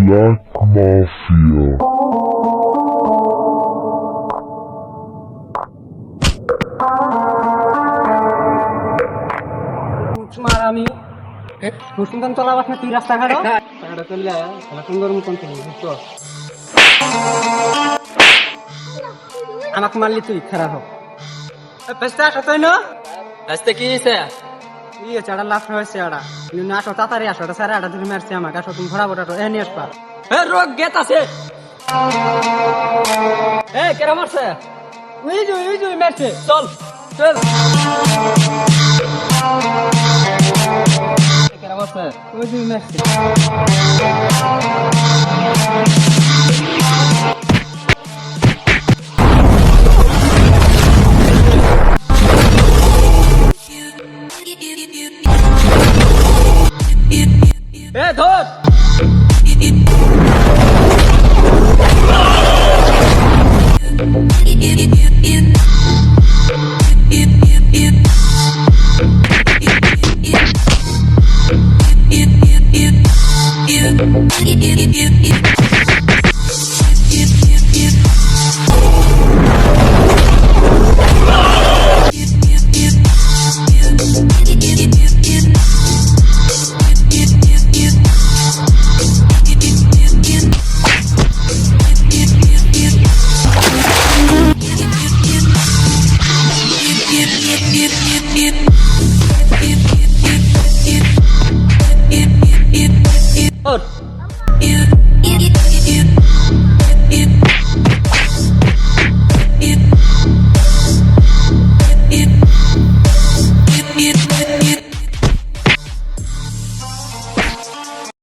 Black Mafia. আমি মুসলিম চলাবাস না তুই রাস্তাঘাট চললে সুন্দর মতন বুঝছো আমাকে মারলি তুই খারাপ হোক পেস্তা আসো তাই না রাস্তা কি হয়েছে? ই হচ্ছে এটা লাফ হয়েছে এটা তুমি আসো তাড়াতাড়ি আসো এটা স্যার এটা তুমি মারছি আমাকে আসো তুমি ভরা ভরা এ নিয়ে আসবা রোগ গেত আছে কেরা মারছে? ওই যে মারছে চল চল কেরা মারছে? ওই যে মারছে ধর और